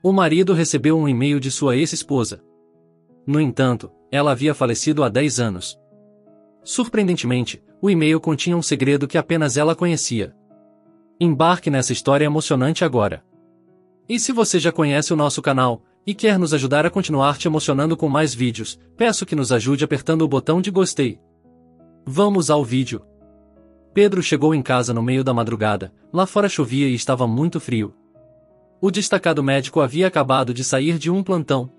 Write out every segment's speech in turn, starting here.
O marido recebeu um e-mail de sua ex-esposa. No entanto, ela havia falecido há 10 anos. Surpreendentemente, o e-mail continha um segredo que apenas ela conhecia. Embarque nessa história emocionante agora. E se você já conhece o nosso canal, e quer nos ajudar a continuar te emocionando com mais vídeos, peço que nos ajude apertando o botão de gostei. Vamos ao vídeo. Pedro chegou em casa no meio da madrugada, lá fora chovia e estava muito frio. O destacado médico havia acabado de sair de um plantão.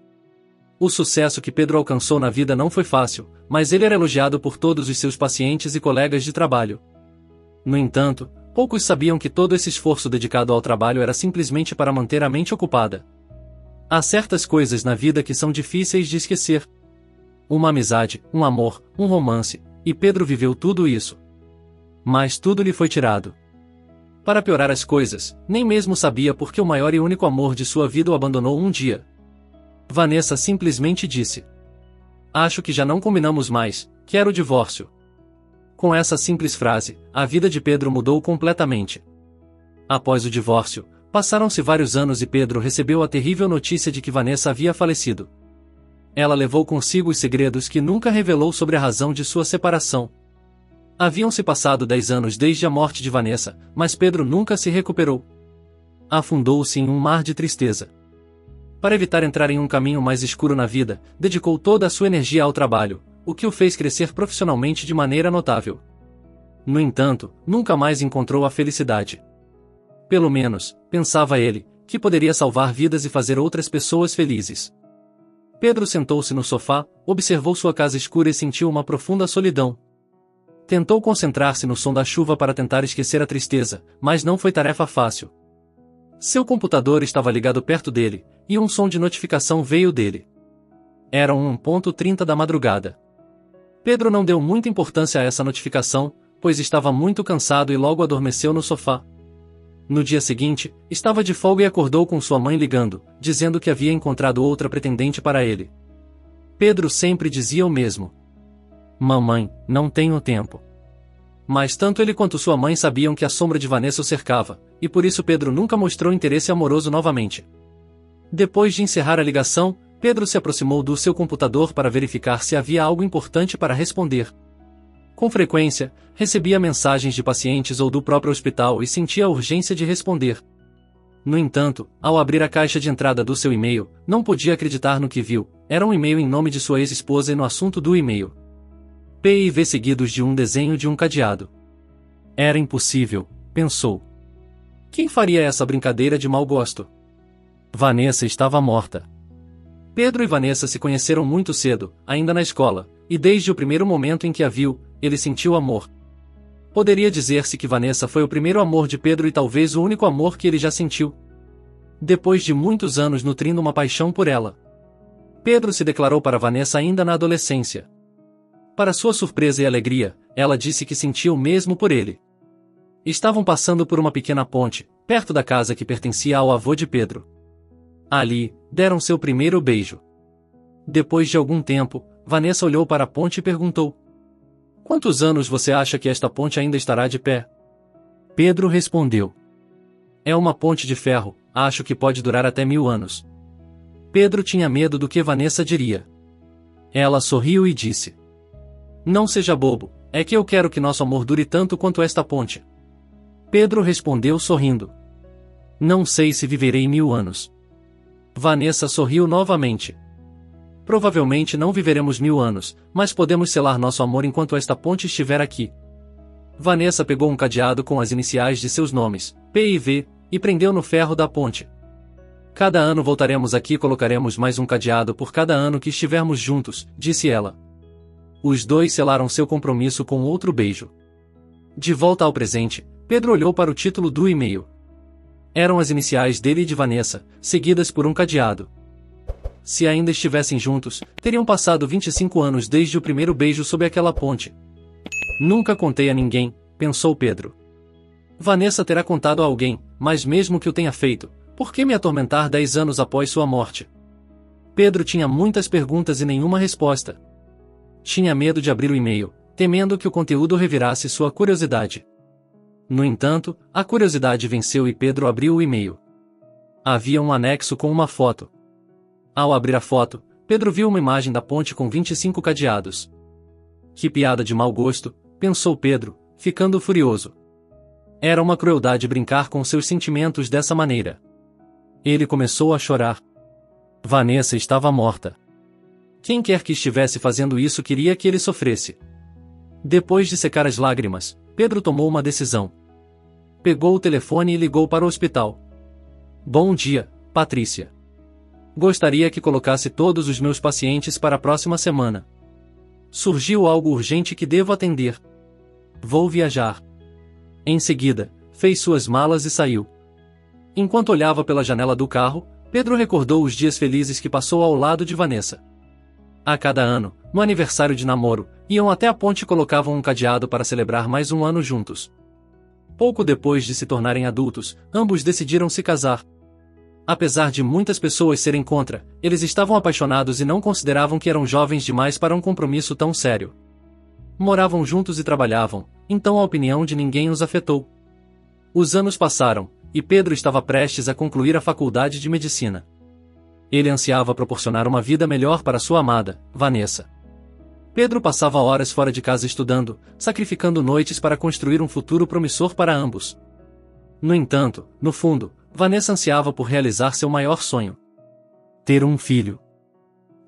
O sucesso que Pedro alcançou na vida não foi fácil, mas ele era elogiado por todos os seus pacientes e colegas de trabalho. No entanto, poucos sabiam que todo esse esforço dedicado ao trabalho era simplesmente para manter a mente ocupada. Há certas coisas na vida que são difíceis de esquecer. Uma amizade, um amor, um romance, e Pedro viveu tudo isso. Mas tudo lhe foi tirado. Para piorar as coisas, nem mesmo sabia por que o maior e único amor de sua vida o abandonou um dia. Vanessa simplesmente disse: "Acho que já não combinamos mais, quero o divórcio." Com essa simples frase, a vida de Pedro mudou completamente. Após o divórcio, passaram-se vários anos e Pedro recebeu a terrível notícia de que Vanessa havia falecido. Ela levou consigo os segredos que nunca revelou sobre a razão de sua separação. Haviam-se passado 10 anos desde a morte de Vanessa, mas Pedro nunca se recuperou. Afundou-se em um mar de tristeza. Para evitar entrar em um caminho mais escuro na vida, dedicou toda a sua energia ao trabalho, o que o fez crescer profissionalmente de maneira notável. No entanto, nunca mais encontrou a felicidade. Pelo menos, pensava ele, que poderia salvar vidas e fazer outras pessoas felizes. Pedro sentou-se no sofá, observou sua casa escura e sentiu uma profunda solidão. Tentou concentrar-se no som da chuva para tentar esquecer a tristeza, mas não foi tarefa fácil. Seu computador estava ligado perto dele, e um som de notificação veio dele. Eram 1:30 da madrugada. Pedro não deu muita importância a essa notificação, pois estava muito cansado e logo adormeceu no sofá. No dia seguinte, estava de folga e acordou com sua mãe ligando, dizendo que havia encontrado outra pretendente para ele. Pedro sempre dizia o mesmo: "Mamãe, não tenho tempo." Mas tanto ele quanto sua mãe sabiam que a sombra de Vanessa o cercava, e por isso Pedro nunca mostrou interesse amoroso novamente. Depois de encerrar a ligação, Pedro se aproximou do seu computador para verificar se havia algo importante para responder. Com frequência, recebia mensagens de pacientes ou do próprio hospital e sentia a urgência de responder. No entanto, ao abrir a caixa de entrada do seu e-mail, não podia acreditar no que viu. Era um e-mail em nome de sua ex-esposa e no assunto do e-mail: P e V seguidos de um desenho de um cadeado. Era impossível, pensou. Quem faria essa brincadeira de mau gosto? Vanessa estava morta. Pedro e Vanessa se conheceram muito cedo, ainda na escola, e desde o primeiro momento em que a viu, ele sentiu amor. Poderia dizer-se que Vanessa foi o primeiro amor de Pedro e talvez o único amor que ele já sentiu. Depois de muitos anos nutrindo uma paixão por ela, Pedro se declarou para Vanessa ainda na adolescência. Para sua surpresa e alegria, ela disse que sentia o mesmo por ele. Estavam passando por uma pequena ponte, perto da casa que pertencia ao avô de Pedro. Ali, deram seu primeiro beijo. Depois de algum tempo, Vanessa olhou para a ponte e perguntou: "Quantos anos você acha que esta ponte ainda estará de pé?" Pedro respondeu: "É uma ponte de ferro, acho que pode durar até 1000 anos." Pedro tinha medo do que Vanessa diria. Ela sorriu e disse: "Não seja bobo, é que eu quero que nosso amor dure tanto quanto esta ponte." Pedro respondeu sorrindo: "Não sei se viverei 1000 anos." Vanessa sorriu novamente. "Provavelmente não viveremos 1000 anos, mas podemos selar nosso amor enquanto esta ponte estiver aqui." Vanessa pegou um cadeado com as iniciais de seus nomes, P e V, e prendeu no ferro da ponte. "Cada ano voltaremos aqui e colocaremos mais um cadeado por cada ano que estivermos juntos", disse ela. Os dois selaram seu compromisso com outro beijo. De volta ao presente, Pedro olhou para o título do e-mail. Eram as iniciais dele e de Vanessa, seguidas por um cadeado. Se ainda estivessem juntos, teriam passado 25 anos desde o primeiro beijo sob aquela ponte. Nunca contei a ninguém, pensou Pedro. Vanessa terá contado a alguém, mas mesmo que o tenha feito, por que me atormentar 10 anos após sua morte? Pedro tinha muitas perguntas e nenhuma resposta. Tinha medo de abrir o e-mail, temendo que o conteúdo revirasse sua curiosidade. No entanto, a curiosidade venceu e Pedro abriu o e-mail. Havia um anexo com uma foto. Ao abrir a foto, Pedro viu uma imagem da ponte com 25 cadeados. Que piada de mau gosto, pensou Pedro, ficando furioso. Era uma crueldade brincar com seus sentimentos dessa maneira. Ele começou a chorar. Vanessa estava morta. Quem quer que estivesse fazendo isso queria que ele sofresse. Depois de secar as lágrimas, Pedro tomou uma decisão. Pegou o telefone e ligou para o hospital. Bom dia, Patrícia. Gostaria que colocasse todos os meus pacientes para a próxima semana. Surgiu algo urgente que devo atender. Vou viajar. Em seguida, fez suas malas e saiu. Enquanto olhava pela janela do carro, Pedro recordou os dias felizes que passou ao lado de Vanessa. A cada ano, no aniversário de namoro, iam até a ponte e colocavam um cadeado para celebrar mais um ano juntos. Pouco depois de se tornarem adultos, ambos decidiram se casar. Apesar de muitas pessoas serem contra, eles estavam apaixonados e não consideravam que eram jovens demais para um compromisso tão sério. Moravam juntos e trabalhavam, então a opinião de ninguém os afetou. Os anos passaram, e Pedro estava prestes a concluir a faculdade de medicina. Ele ansiava proporcionar uma vida melhor para sua amada, Vanessa. Pedro passava horas fora de casa estudando, sacrificando noites para construir um futuro promissor para ambos. No entanto, no fundo, Vanessa ansiava por realizar seu maior sonho: ter um filho.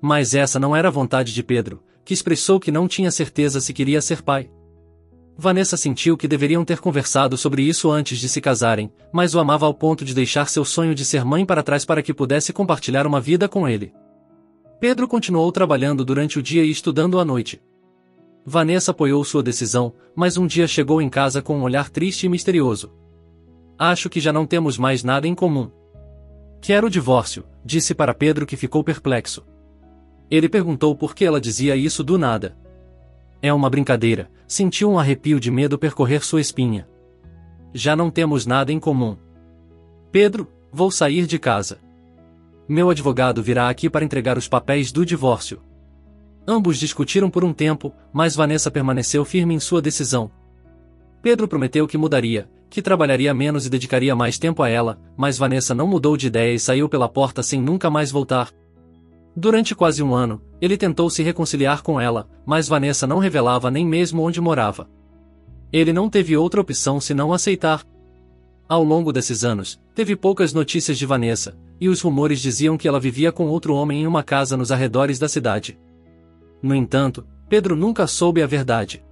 Mas essa não era a vontade de Pedro, que expressou que não tinha certeza se queria ser pai. Vanessa sentiu que deveriam ter conversado sobre isso antes de se casarem, mas o amava ao ponto de deixar seu sonho de ser mãe para trás para que pudesse compartilhar uma vida com ele. Pedro continuou trabalhando durante o dia e estudando à noite. Vanessa apoiou sua decisão, mas um dia chegou em casa com um olhar triste e misterioso. Acho que já não temos mais nada em comum. Quero o divórcio, disse para Pedro, que ficou perplexo. Ele perguntou por que ela dizia isso do nada. É uma brincadeira, sentiu um arrepio de medo percorrer sua espinha. Já não temos nada em comum. Pedro, vou sair de casa. Meu advogado virá aqui para entregar os papéis do divórcio. Ambos discutiram por um tempo, mas Vanessa permaneceu firme em sua decisão. Pedro prometeu que mudaria, que trabalharia menos e dedicaria mais tempo a ela, mas Vanessa não mudou de ideia e saiu pela porta sem nunca mais voltar. Durante quase um ano, ele tentou se reconciliar com ela, mas Vanessa não revelava nem mesmo onde morava. Ele não teve outra opção senão aceitar. Ao longo desses anos, teve poucas notícias de Vanessa, e os rumores diziam que ela vivia com outro homem em uma casa nos arredores da cidade. No entanto, Pedro nunca soube a verdade.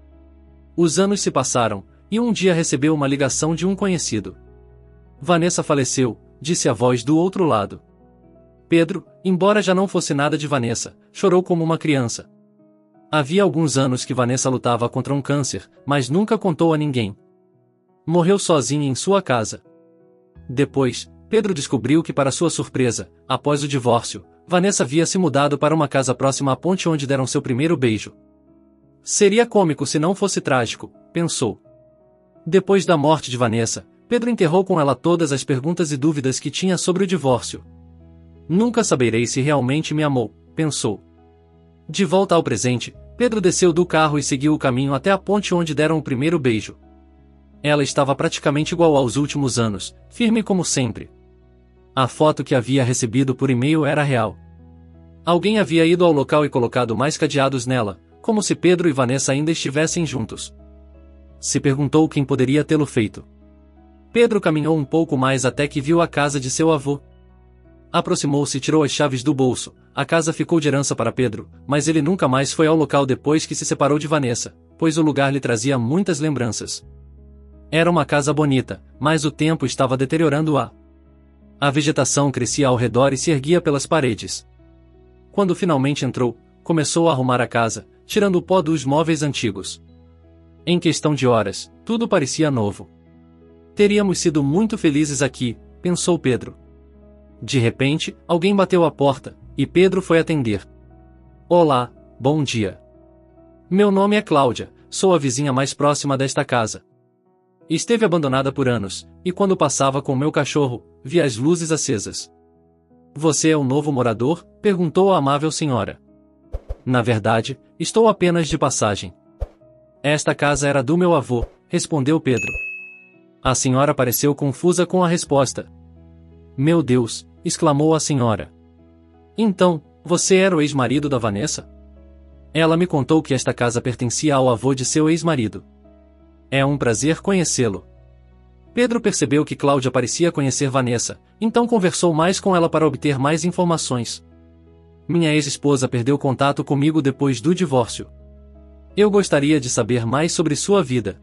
Os anos se passaram, e um dia recebeu uma ligação de um conhecido. Vanessa faleceu, disse a voz do outro lado. Pedro, embora já não fosse nada de Vanessa, chorou como uma criança. Havia alguns anos que Vanessa lutava contra um câncer, mas nunca contou a ninguém. Morreu sozinha em sua casa. Depois, Pedro descobriu que, para sua surpresa, após o divórcio, Vanessa havia se mudado para uma casa próxima à ponte onde deram seu primeiro beijo. Seria cômico se não fosse trágico, pensou. Depois da morte de Vanessa, Pedro enterrou com ela todas as perguntas e dúvidas que tinha sobre o divórcio. Nunca saberei se realmente me amou, pensou. De volta ao presente, Pedro desceu do carro e seguiu o caminho até a ponte onde deram o primeiro beijo. Ela estava praticamente igual aos últimos anos, firme como sempre. A foto que havia recebido por e-mail era real. Alguém havia ido ao local e colocado mais cadeados nela, como se Pedro e Vanessa ainda estivessem juntos. Se perguntou quem poderia tê-lo feito. Pedro caminhou um pouco mais até que viu a casa de seu avô. Aproximou-se e tirou as chaves do bolso. A casa ficou de herança para Pedro, mas ele nunca mais foi ao local depois que se separou de Vanessa, pois o lugar lhe trazia muitas lembranças. Era uma casa bonita, mas o tempo estava deteriorando-a. A vegetação crescia ao redor e se erguia pelas paredes. Quando finalmente entrou, começou a arrumar a casa, tirando o pó dos móveis antigos. Em questão de horas, tudo parecia novo. Teríamos sido muito felizes aqui, pensou Pedro. De repente, alguém bateu à porta, e Pedro foi atender. Olá, bom dia. Meu nome é Cláudia, sou a vizinha mais próxima desta casa. Esteve abandonada por anos, e quando passava com meu cachorro, vi as luzes acesas. Você é o novo morador? Perguntou a amável senhora. Na verdade, estou apenas de passagem. Esta casa era do meu avô, respondeu Pedro. A senhora pareceu confusa com a resposta. Meu Deus, exclamou a senhora. Então, você era o ex-marido da Vanessa? Ela me contou que esta casa pertencia ao avô de seu ex-marido. É um prazer conhecê-lo. Pedro percebeu que Cláudia parecia conhecer Vanessa, então conversou mais com ela para obter mais informações. Minha ex-esposa perdeu contato comigo depois do divórcio. Eu gostaria de saber mais sobre sua vida.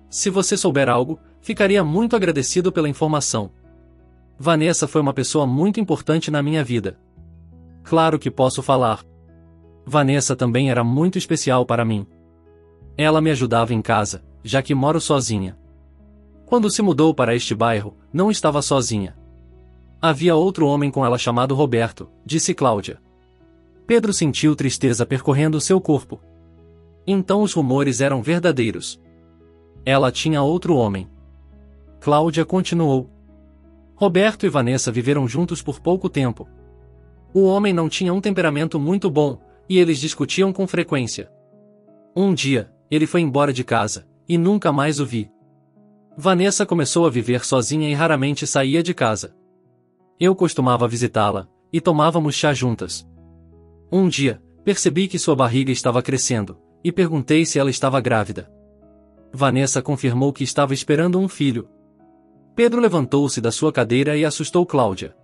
Se você souber algo, ficaria muito agradecido pela informação. Vanessa foi uma pessoa muito importante na minha vida. Claro que posso falar. Vanessa também era muito especial para mim. Ela me ajudava em casa, já que moro sozinha. Quando se mudou para este bairro, não estava sozinha. Havia outro homem com ela chamado Roberto, disse Cláudia. Pedro sentiu tristeza percorrendo seu corpo. Então os rumores eram verdadeiros. Ela tinha outro homem. Cláudia continuou. Roberto e Vanessa viveram juntos por pouco tempo. O homem não tinha um temperamento muito bom, e eles discutiam com frequência. Um dia, ele foi embora de casa, e nunca mais o vi. Vanessa começou a viver sozinha e raramente saía de casa. Eu costumava visitá-la, e tomávamos chá juntas. Um dia, percebi que sua barriga estava crescendo, e perguntei se ela estava grávida. Vanessa confirmou que estava esperando um filho. Pedro levantou-se da sua cadeira e assustou Cláudia.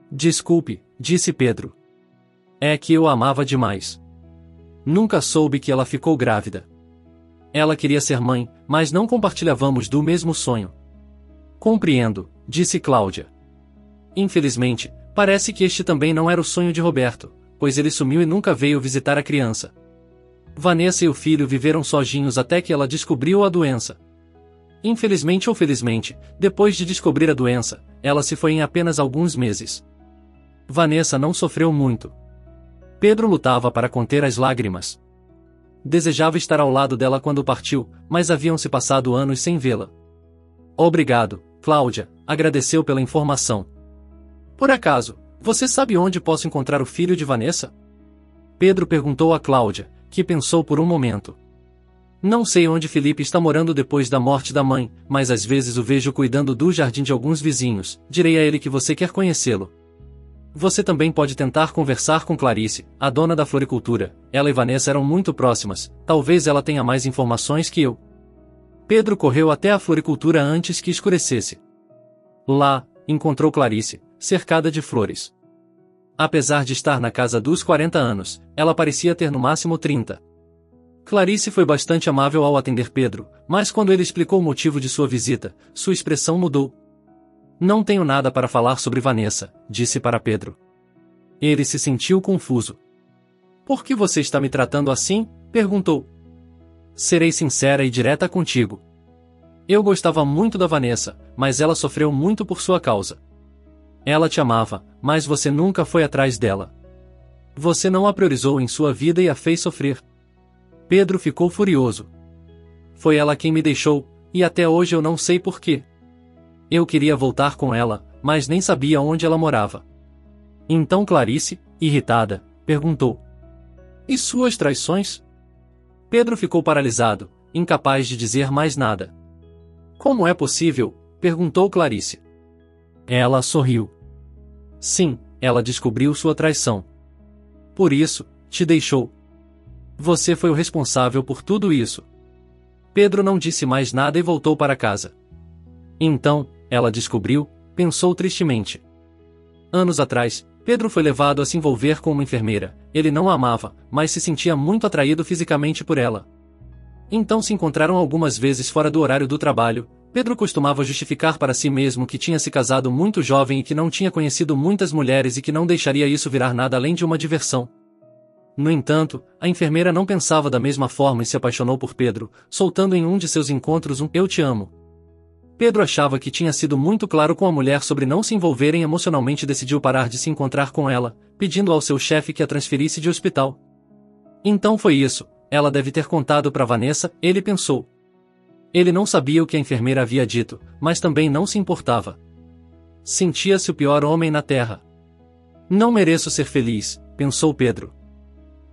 Desculpe, disse Pedro. É que eu a amava demais. Nunca soube que ela ficou grávida. Ela queria ser mãe, mas não compartilhávamos do mesmo sonho. Compreendo, disse Cláudia. Infelizmente, parece que este também não era o sonho de Roberto, pois ele sumiu e nunca veio visitar a criança. Vanessa e o filho viveram sozinhos até que ela descobriu a doença. Infelizmente ou felizmente, depois de descobrir a doença, ela se foi em apenas alguns meses. Vanessa não sofreu muito. Pedro lutava para conter as lágrimas. Desejava estar ao lado dela quando partiu, mas haviam se passado anos sem vê-la. Obrigado, Cláudia, agradeceu pela informação. Por acaso, você sabe onde posso encontrar o filho de Vanessa? Pedro perguntou a Cláudia, que pensou por um momento. Não sei onde Felipe está morando depois da morte da mãe, mas às vezes o vejo cuidando do jardim de alguns vizinhos. Direi a ele que você quer conhecê-lo. Você também pode tentar conversar com Clarice, a dona da floricultura. Ela e Vanessa eram muito próximas, talvez ela tenha mais informações que eu. Pedro correu até a floricultura antes que escurecesse. Lá, encontrou Clarice, cercada de flores. Apesar de estar na casa dos 40 anos, ela parecia ter no máximo 30. Clarice foi bastante amável ao atender Pedro, mas quando ele explicou o motivo de sua visita, sua expressão mudou. Não tenho nada para falar sobre Vanessa, disse para Pedro. Ele se sentiu confuso. Por que você está me tratando assim? Perguntou. Serei sincera e direta contigo. Eu gostava muito da Vanessa, mas ela sofreu muito por sua causa. Ela te amava, mas você nunca foi atrás dela. Você não a priorizou em sua vida e a fez sofrer. Pedro ficou furioso. Foi ela quem me deixou, e até hoje eu não sei por quê. Eu queria voltar com ela, mas nem sabia onde ela morava. Então Clarice, irritada, perguntou. E suas traições? Pedro ficou paralisado, incapaz de dizer mais nada. Como é possível? Perguntou Clarice. Ela sorriu. Sim, ela descobriu sua traição. Por isso, te deixou. Você foi o responsável por tudo isso. Pedro não disse mais nada e voltou para casa. Então, ela descobriu, pensou tristemente. Anos atrás, Pedro foi levado a se envolver com uma enfermeira. Ele não a amava, mas se sentia muito atraído fisicamente por ela. Então se encontraram algumas vezes fora do horário do trabalho. Pedro costumava justificar para si mesmo que tinha se casado muito jovem e que não tinha conhecido muitas mulheres e que não deixaria isso virar nada além de uma diversão. No entanto, a enfermeira não pensava da mesma forma e se apaixonou por Pedro, soltando em um de seus encontros um "eu te amo". Pedro achava que tinha sido muito claro com a mulher sobre não se envolverem emocionalmente e decidiu parar de se encontrar com ela, pedindo ao seu chefe que a transferisse de hospital. Então foi isso, ela deve ter contado para Vanessa, ele pensou. Ele não sabia o que a enfermeira havia dito, mas também não se importava. Sentia-se o pior homem na terra. Não mereço ser feliz, pensou Pedro.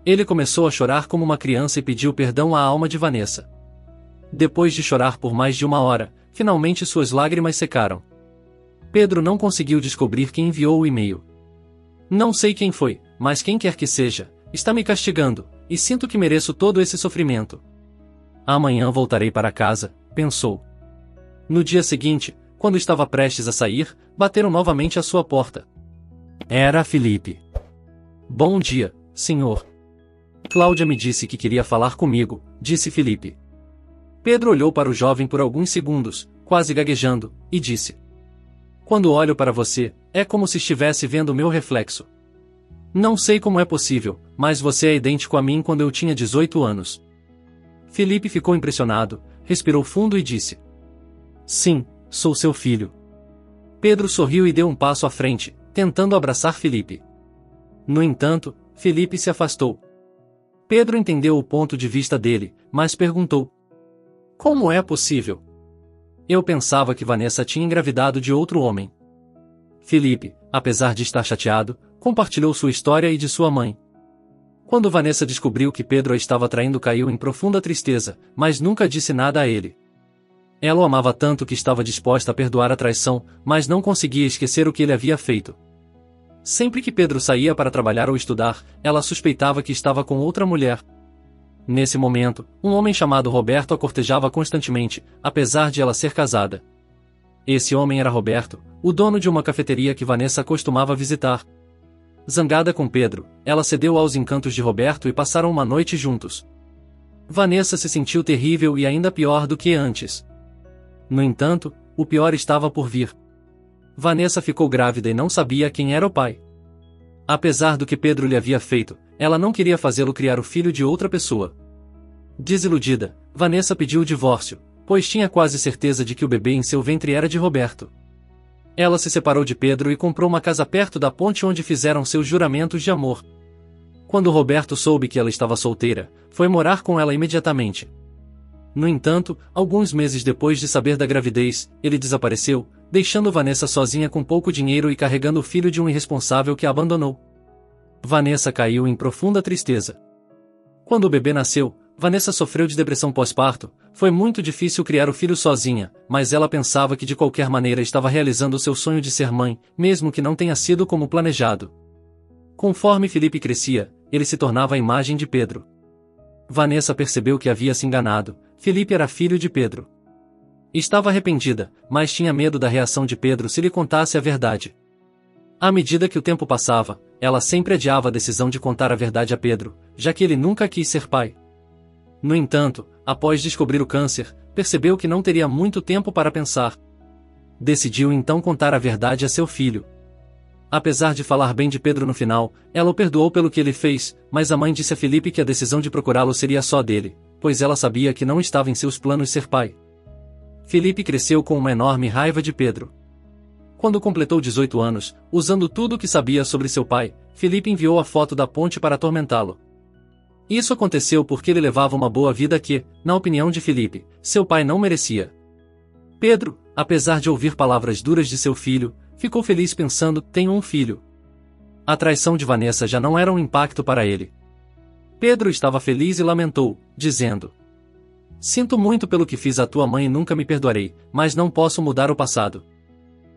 Ele começou a chorar como uma criança e pediu perdão à alma de Vanessa. Depois de chorar por mais de 1 hora, finalmente suas lágrimas secaram. Pedro não conseguiu descobrir quem enviou o e-mail. Não sei quem foi, mas quem quer que seja, está me castigando, e sinto que mereço todo esse sofrimento. Amanhã voltarei para casa, pensou. No dia seguinte, quando estava prestes a sair, bateram novamente à sua porta. Era Felipe. Bom dia, senhor. Cláudia me disse que queria falar comigo, disse Felipe. Pedro olhou para o jovem por alguns segundos, quase gaguejando, e disse: Quando olho para você, é como se estivesse vendo meu reflexo. Não sei como é possível, mas você é idêntico a mim quando eu tinha 18 anos. Felipe ficou impressionado, respirou fundo e disse: Sim, sou seu filho. Pedro sorriu e deu um passo à frente, tentando abraçar Felipe. No entanto, Felipe se afastou. Pedro entendeu o ponto de vista dele, mas perguntou: Como é possível? Eu pensava que Vanessa tinha engravidado de outro homem. Felipe, apesar de estar chateado, compartilhou sua história e de sua mãe. Quando Vanessa descobriu que Pedro a estava traindo, caiu em profunda tristeza, mas nunca disse nada a ele. Ela o amava tanto que estava disposta a perdoar a traição, mas não conseguia esquecer o que ele havia feito. Sempre que Pedro saía para trabalhar ou estudar, ela suspeitava que estava com outra mulher. Nesse momento, um homem chamado Roberto a cortejava constantemente, apesar de ela ser casada. Esse homem era Roberto, o dono de uma cafeteria que Vanessa costumava visitar. Zangada com Pedro, ela cedeu aos encantos de Roberto e passaram uma noite juntos. Vanessa se sentiu terrível e ainda pior do que antes. No entanto, o pior estava por vir. Vanessa ficou grávida e não sabia quem era o pai. Apesar do que Pedro lhe havia feito, ela não queria fazê-lo criar o filho de outra pessoa. Desiludida, Vanessa pediu o divórcio, pois tinha quase certeza de que o bebê em seu ventre era de Roberto. Ela se separou de Pedro e comprou uma casa perto da ponte onde fizeram seus juramentos de amor. Quando Roberto soube que ela estava solteira, foi morar com ela imediatamente. No entanto, alguns meses depois de saber da gravidez, ele desapareceu, deixando Vanessa sozinha com pouco dinheiro e carregando o filho de um irresponsável que a abandonou. Vanessa caiu em profunda tristeza. Quando o bebê nasceu, Vanessa sofreu de depressão pós-parto. Foi muito difícil criar o filho sozinha, mas ela pensava que de qualquer maneira estava realizando seu sonho de ser mãe, mesmo que não tenha sido como planejado. Conforme Felipe crescia, ele se tornava a imagem de Pedro. Vanessa percebeu que havia se enganado. Felipe era filho de Pedro. Estava arrependida, mas tinha medo da reação de Pedro se lhe contasse a verdade. À medida que o tempo passava, ela sempre adiava a decisão de contar a verdade a Pedro, já que ele nunca quis ser pai. No entanto, após descobrir o câncer, percebeu que não teria muito tempo para pensar. Decidiu então contar a verdade a seu filho. Apesar de falar bem de Pedro no final, ela o perdoou pelo que ele fez, mas a mãe disse a Felipe que a decisão de procurá-lo seria só dele, pois ela sabia que não estava em seus planos ser pai. Felipe cresceu com uma enorme raiva de Pedro. Quando completou 18 anos, usando tudo o que sabia sobre seu pai, Felipe enviou a foto da ponte para atormentá-lo. Isso aconteceu porque ele levava uma boa vida que, na opinião de Felipe, seu pai não merecia. Pedro, apesar de ouvir palavras duras de seu filho, ficou feliz pensando: tenho um filho. A traição de Vanessa já não era um impacto para ele. Pedro estava feliz e lamentou, dizendo: Sinto muito pelo que fiz à tua mãe e nunca me perdoarei, mas não posso mudar o passado.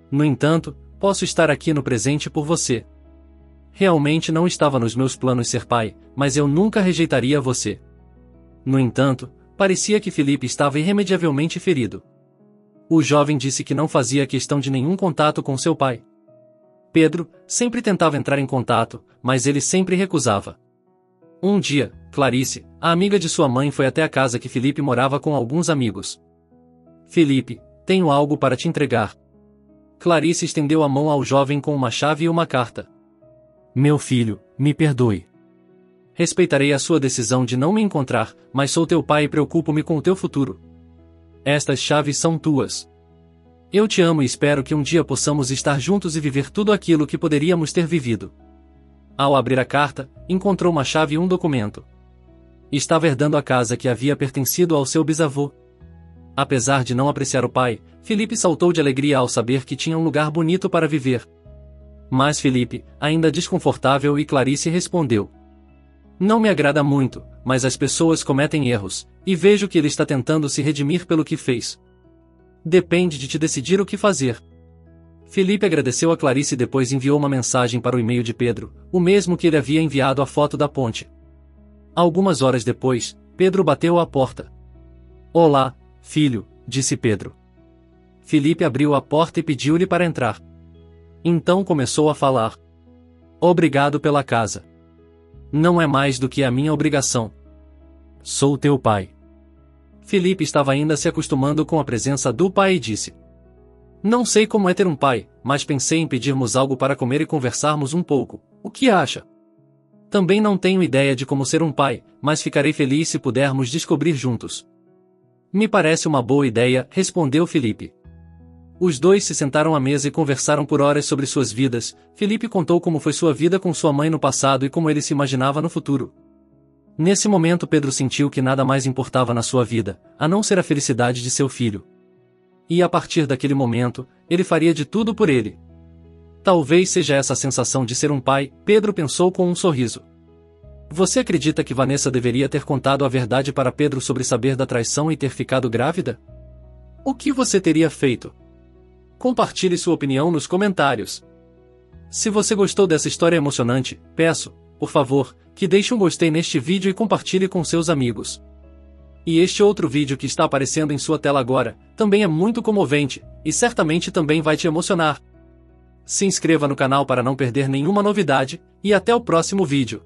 No entanto, posso estar aqui no presente por você. Realmente não estava nos meus planos ser pai, mas eu nunca rejeitaria você. No entanto, parecia que Felipe estava irremediavelmente ferido. O jovem disse que não fazia questão de nenhum contato com seu pai. Pedro sempre tentava entrar em contato, mas ele sempre recusava. Um dia, Clarice, a amiga de sua mãe, foi até a casa que Felipe morava com alguns amigos. Felipe, tenho algo para te entregar. Clarice estendeu a mão ao jovem com uma chave e uma carta. Meu filho, me perdoe. Respeitarei a sua decisão de não me encontrar, mas sou teu pai e preocupo-me com o teu futuro. Estas chaves são tuas. Eu te amo e espero que um dia possamos estar juntos e viver tudo aquilo que poderíamos ter vivido. Ao abrir a carta, encontrou uma chave e um documento. Estava herdando a casa que havia pertencido ao seu bisavô. Apesar de não apreciar o pai, Felipe saltou de alegria ao saber que tinha um lugar bonito para viver. Mas Felipe, ainda desconfortável, e Clarice respondeu: Não me agrada muito, mas as pessoas cometem erros, e vejo que ele está tentando se redimir pelo que fez. Depende de te decidir o que fazer. Felipe agradeceu a Clarice e depois enviou uma mensagem para o e-mail de Pedro, o mesmo que ele havia enviado a foto da ponte. Algumas horas depois, Pedro bateu à porta. Olá, filho, disse Pedro. Felipe abriu a porta e pediu-lhe para entrar. Então começou a falar. Obrigado pela casa. Não é mais do que a minha obrigação. Sou teu pai. Felipe estava ainda se acostumando com a presença do pai e disse: Não sei como é ter um pai, mas pensei em pedirmos algo para comer e conversarmos um pouco. O que acha? Também não tenho ideia de como ser um pai, mas ficarei feliz se pudermos descobrir juntos. Me parece uma boa ideia, respondeu Felipe. Os dois se sentaram à mesa e conversaram por horas sobre suas vidas. Felipe contou como foi sua vida com sua mãe no passado e como ele se imaginava no futuro. Nesse momento Pedro sentiu que nada mais importava na sua vida, a não ser a felicidade de seu filho. E a partir daquele momento, ele faria de tudo por ele. Talvez seja essa a sensação de ser um pai, Pedro pensou com um sorriso. Você acredita que Vanessa deveria ter contado a verdade para Pedro sobre saber da traição e ter ficado grávida? O que você teria feito? Compartilhe sua opinião nos comentários. Se você gostou dessa história emocionante, peço, por favor, que deixe um gostei neste vídeo e compartilhe com seus amigos. E este outro vídeo que está aparecendo em sua tela agora, também é muito comovente, e certamente também vai te emocionar. Se inscreva no canal para não perder nenhuma novidade, e até o próximo vídeo.